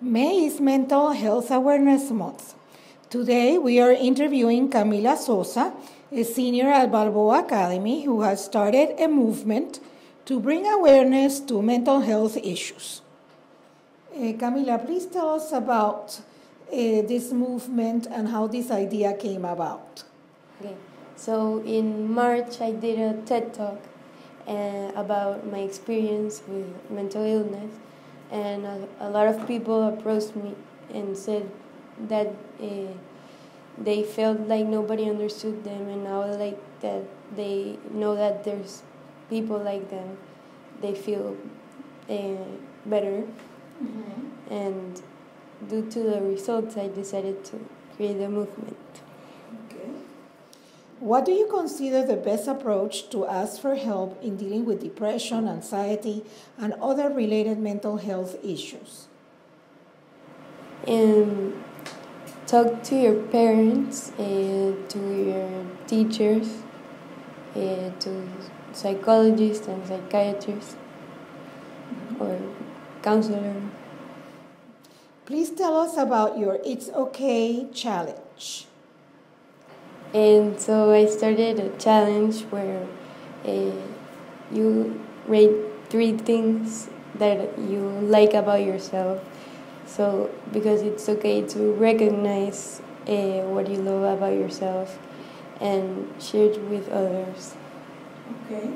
May is Mental Health Awareness Month. Today we are interviewing Camila Sosa, a senior at Balboa Academy who has started a movement to bring awareness to mental health issues. Camila, please tell us about this movement and how this idea came about. Okay, so in March I did a TED Talk about my experience with mental illness, and a lot of people approached me and said that they felt like nobody understood them, and now like that they know that there's people like them, they feel better. Mm-hmm. And due to the results, I decided to create a movement. Okay. What do you consider the best approach to ask for help in dealing with depression, anxiety, and other related mental health issues? Talk to your parents, to your teachers, to psychologists and psychiatrists, or counselor. Please tell us about your It's Okay challenge. And so I started a challenge where you rate 3 things that you like about yourself. So because it's okay to recognize what you love about yourself and share it with others. Okay.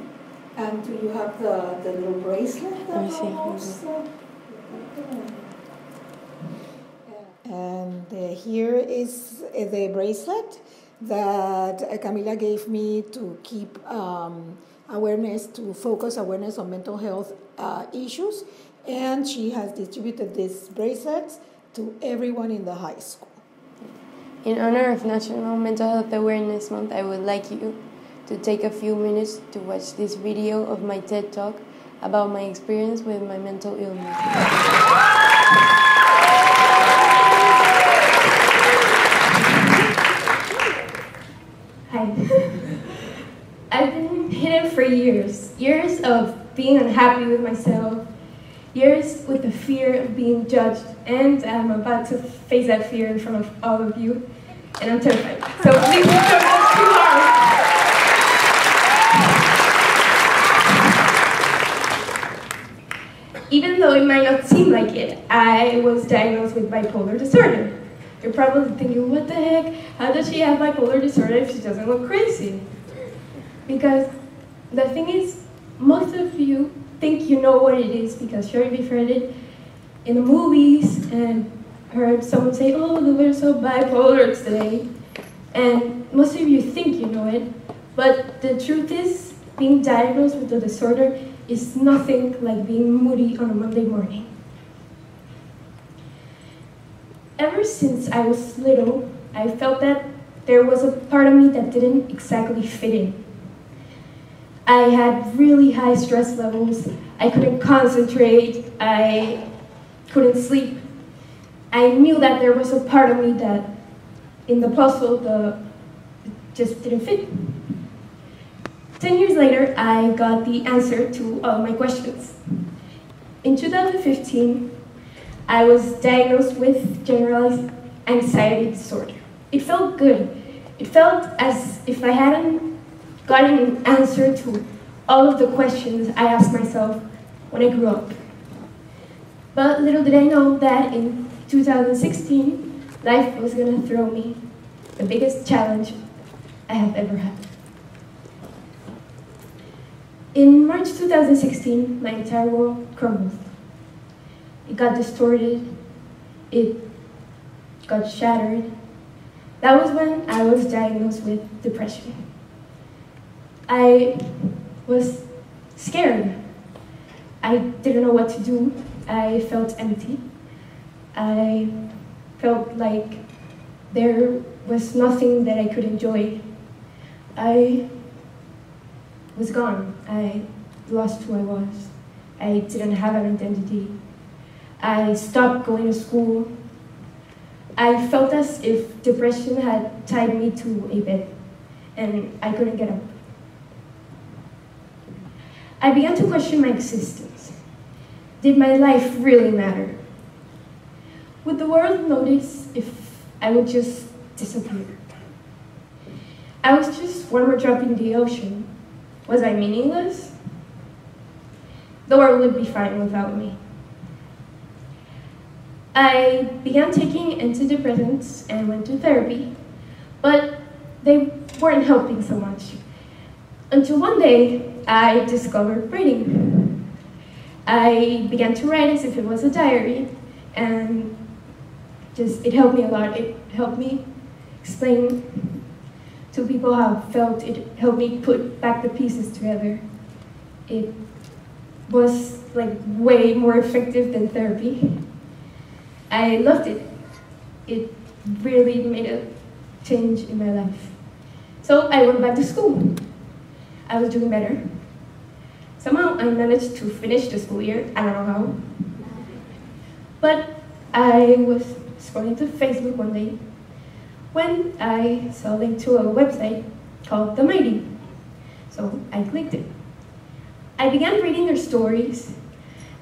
And do you have the little bracelet? And here is the bracelet that Camila gave me to keep awareness, to focus awareness on mental health issues. And she has distributed these bracelets to everyone in the high school. In honor of National Mental Health Awareness Month, I would like you to take a few minutes to watch this video of my TED Talk about my experience with my mental illness. Hi. I've been hidden for years of being unhappy with myself, years with the fear of being judged, and I'm about to face that fear in front of all of you, and I'm terrified. So please don't go too hard. Even though it might not seem like it, I was diagnosed with bipolar disorder. You're probably thinking, what the heck? How does she have bipolar disorder if she doesn't look crazy? Because the thing is, most of you think you know what it is because you've heard it in the movies and heard someone say, oh, we're so bipolar today. And most of you think you know it, but the truth is, being diagnosed with the disorder is nothing like being moody on a Monday morning. Ever since I was little, I felt that there was a part of me that didn't exactly fit in. I had really high stress levels, I couldn't concentrate, I couldn't sleep. I knew that there was a part of me that, in the puzzle, it just didn't fit. 10 years later, I got the answer to all my questions. In 2015, I was diagnosed with generalized anxiety disorder. It felt good. It felt as if I hadn't gotten an answer to all of the questions I asked myself when I grew up. But little did I know that in 2016, life was going to throw me the biggest challenge I have ever had. In March 2016, my entire world crumbled. It got distorted, it got shattered. That was when I was diagnosed with depression. I was scared. I didn't know what to do. I felt empty. I felt like there was nothing that I could enjoy. I was gone. I lost who I was. I didn't have an identity. I stopped going to school. I felt as if depression had tied me to a bed and I couldn't get up. I began to question my existence. Did my life really matter? Would the world notice if I would just disappear? I was just one more drop in the ocean. Was I meaningless? The world would be fine without me. I began taking antidepressants and went to therapy, but they weren't helping so much. Until one day, I discovered writing. I began to write as if it was a diary, and it helped me a lot. It helped me explain to people how I felt. It helped me put back the pieces together. It was like way more effective than therapy. I loved it. It really made a change in my life. So I went back to school. I was doing better. Somehow I managed to finish the school year. I don't know how. But I was scrolling to Facebook one day when I saw a link to a website called The Mighty. So I clicked it. I began reading their stories,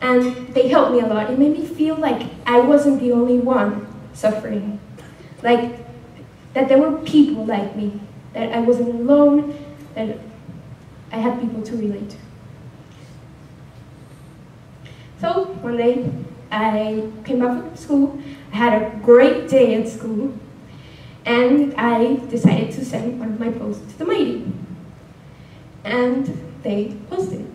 and they helped me a lot. It made me feel like I wasn't the only one suffering. Like, that there were people like me, that I wasn't alone, that I had people to relate to. So, one day, I came back from school, I had a great day at school, and I decided to send one of my posts to the Mighty. And they posted it.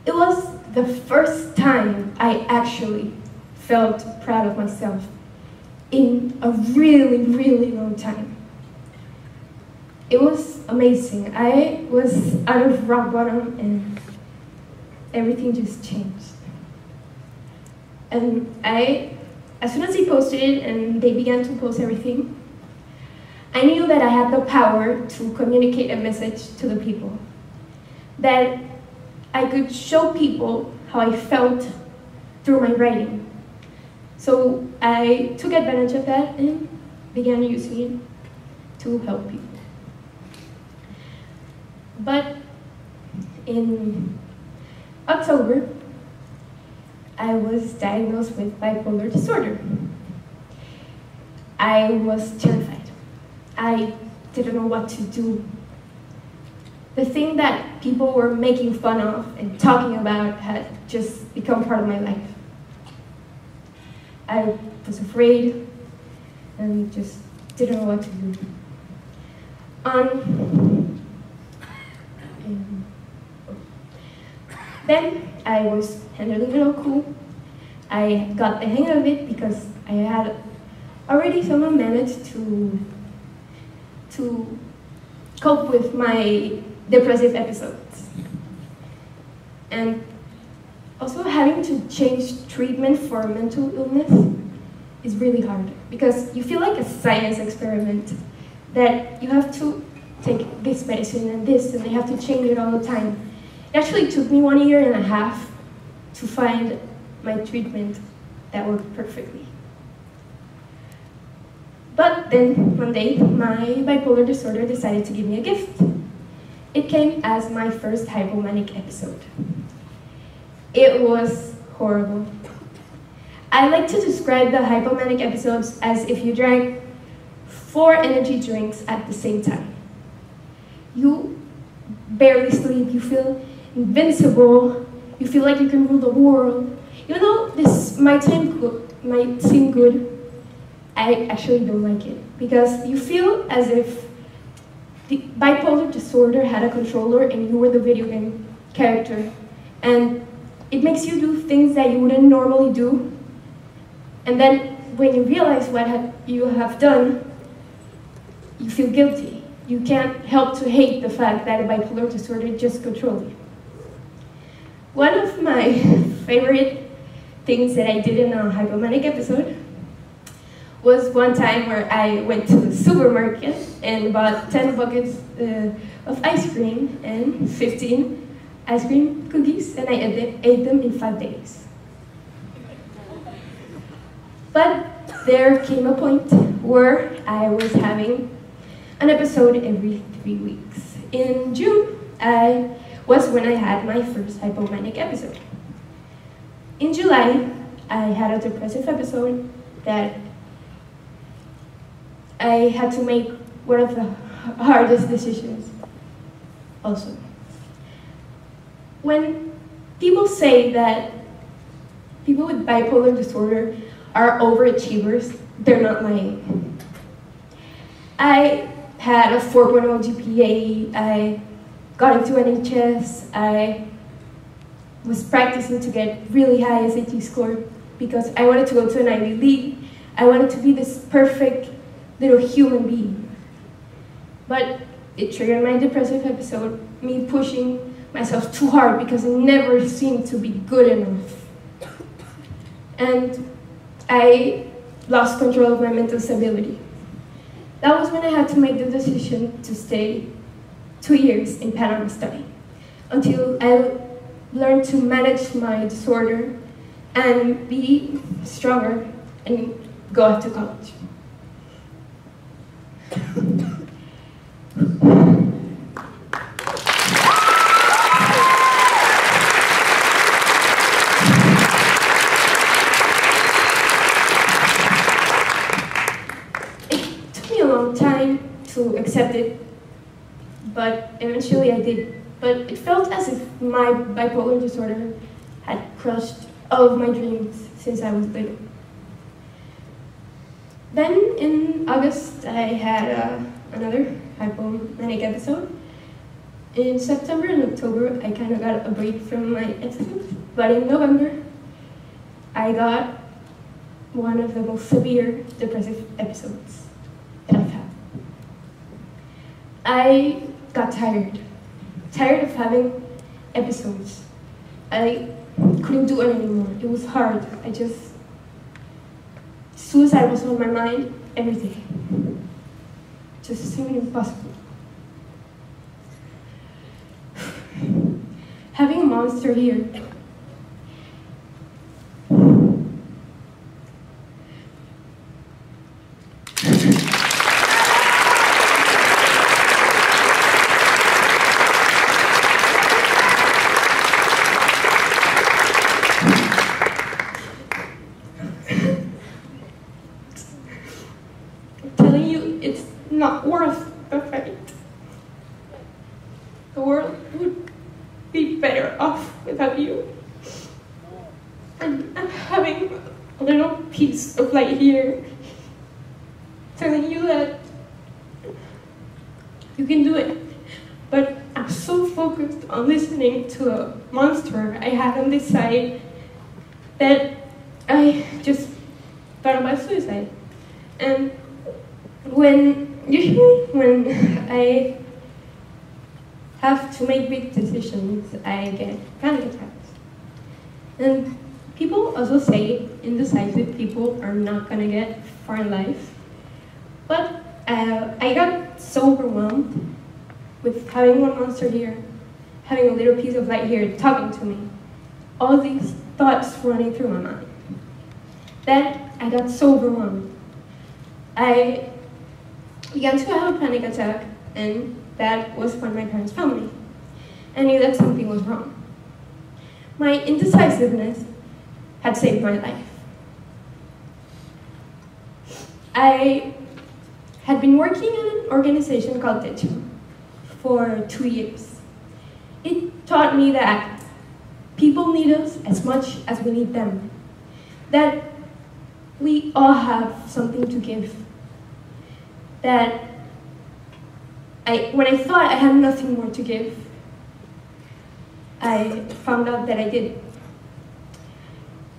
It was the first time I actually felt proud of myself in a really, really long time. It was amazing. I was out of rock bottom and everything just changed. And as soon as they posted it and they began to post everything, I knew that I had the power to communicate a message to the people. That I could show people how I felt through my writing. So I took advantage of that and began using it to help people. But in October, I was diagnosed with bipolar disorder. I was terrified. I didn't know what to do. The thing that people were making fun of and talking about had just become part of my life. I was afraid and just didn't know what to do. Then I was handling it all cool. I got the hang of it because I had already somehow managed to cope with my depressive episodes. And also having to change treatment for mental illness is really hard because you feel like a science experiment that you have to take this medicine and this, and they have to change it all the time. It actually took me 1.5 years to find my treatment that worked perfectly. But then one day, my bipolar disorder decided to give me a gift. It came as my first hypomanic episode. It was horrible. I like to describe the hypomanic episodes as if you drank 4 energy drinks at the same time. You barely sleep, you feel invincible, you feel like you can rule the world. Even though this might seem good, I actually don't like it because you feel as if the bipolar disorder had a controller and you were the video game character, and it makes you do things that you wouldn't normally do, and then when you realize what you have done, you feel guilty. You can't help to hate the fact that a bipolar disorder just controls you. One of my favorite things that I did in a hypomanic episode was one time where I went to the supermarket and bought 10 buckets of ice cream and 15 ice cream cookies, and I ate them in 5 days. But there came a point where I was having an episode every 3 weeks. In June, was when I had my first hypomanic episode. In July, I had a depressive episode that I had to make one of the hardest decisions also. When people say that people with bipolar disorder are overachievers, they're not lying. I had a 4.0 GPA, I got into NHS, I was practicing to get really high SAT score because I wanted to go to an Ivy League. I wanted to be this perfect little human being. But it triggered my depressive episode, me pushing myself too hard because I never seemed to be good enough. And I lost control of my mental stability. That was when I had to make the decision to stay 2 years in Panama studying until I learned to manage my disorder and be stronger and go off to college. It took me a long time to accept it, but eventually I did. But it felt as if my bipolar disorder had crushed all of my dreams since I was little. Then in August, I had another hypomanic episode. In September and October, I kind of got a break from my episodes, but in November, I got one of the most severe depressive episodes that I've had. I got tired of having episodes. I couldn't do it anymore. It was hard. Suicide was on my mind every day. Just seemed impossible. Having a monster here. Telling you it's not worth the fight. The world would be better off without you. And I'm having a little piece of light here, telling you that you can do it. But I'm so focused on listening to a monster I had on this side that I just thought about suicide. And usually when I have to make big decisions, I get panic attacks. And people also say indecisive people are not gonna get far in life. But I got so overwhelmed with having one monster here, having a little piece of light here talking to me, all these thoughts running through my mind, that I got so overwhelmed. I began to have a panic attack, and that was when my parents found me. I knew that something was wrong. My indecisiveness had saved my life. I had been working in an organization called Techo for 2 years. It taught me that people need us as much as we need them, that we all have something to give, that when I thought I had nothing more to give, I found out that I did.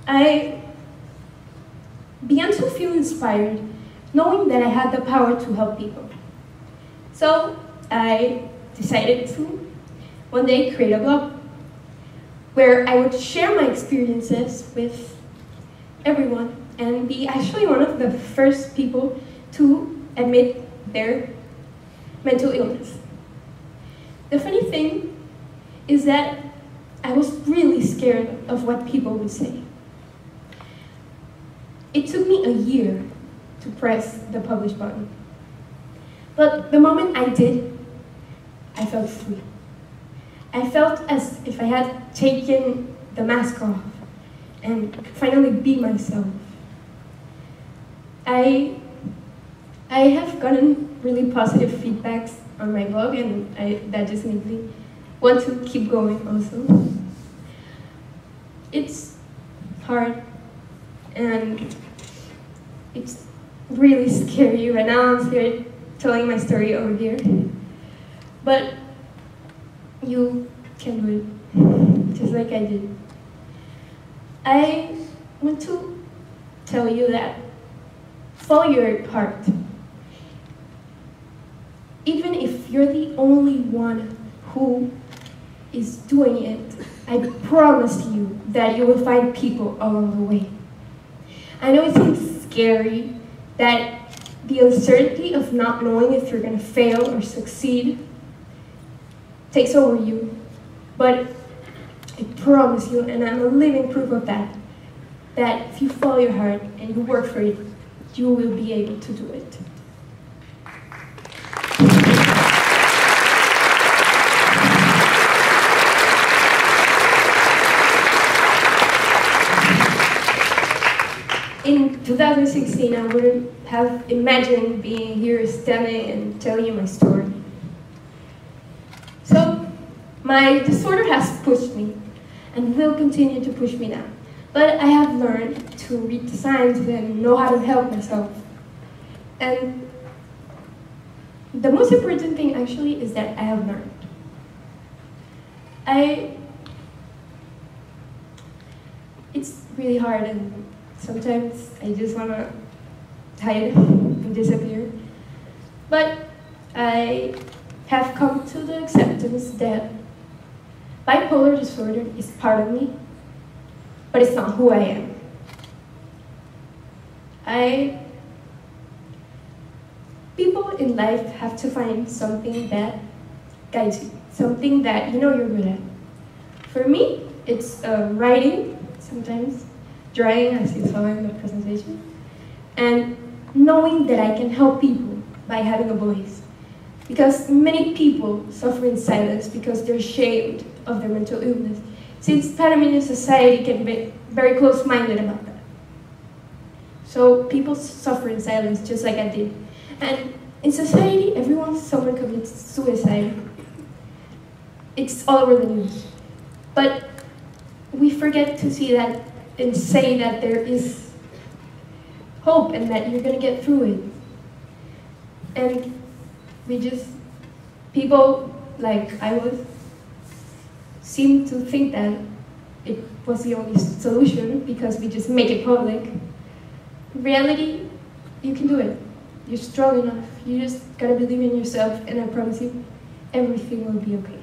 I began to feel inspired, knowing that I had the power to help people. So I decided to, one day, create a blog where I would share my experiences with everyone and be actually one of the first people to admit their mental illness. The funny thing is that I was really scared of what people would say. It took me a year to press the publish button. But the moment I did, I felt free. I felt as if I had taken the mask off and finally be myself. I have gotten really positive feedbacks on my blog, and that just makes me want to keep going also. It's hard, and it's really scary. Right now I'm scared telling my story over here, but you can do it, just like I did. I want to tell you that follow your heart. Even if you're the only one who is doing it, I promise you that you will find people along the way. I know it seems scary, that the uncertainty of not knowing if you're going to fail or succeed takes over you, but I promise you, and I'm a living proof of that, that if you follow your heart and you work for it, you will be able to do it. In 2016, I wouldn't have imagined being here standing and telling you my story. So, my disorder has pushed me, and will continue to push me now. But I have learned to read the signs and know how to help myself. And the most important thing actually is that I have learned. It's really hard, and sometimes I just want to hide and disappear. But I have come to the acceptance that bipolar disorder is part of me, but it's not who I am. People in life have to find something that guides you, something that you know you're good at. For me, it's writing, sometimes drawing, as you saw in the presentation, and knowing that I can help people by having a voice. Because many people suffer in silence because they're ashamed of their mental illness, since Panamanian society can be very close-minded about that. So people suffer in silence just like I did. And in society, someone commits suicide, it's all over the news. But we forget to see that and say that there is hope and that you're gonna get through it. And people like I was, seem to think that it was the only solution because we just make it public. In reality, you can do it. You're strong enough. You just gotta believe in yourself, and I promise you, everything will be okay.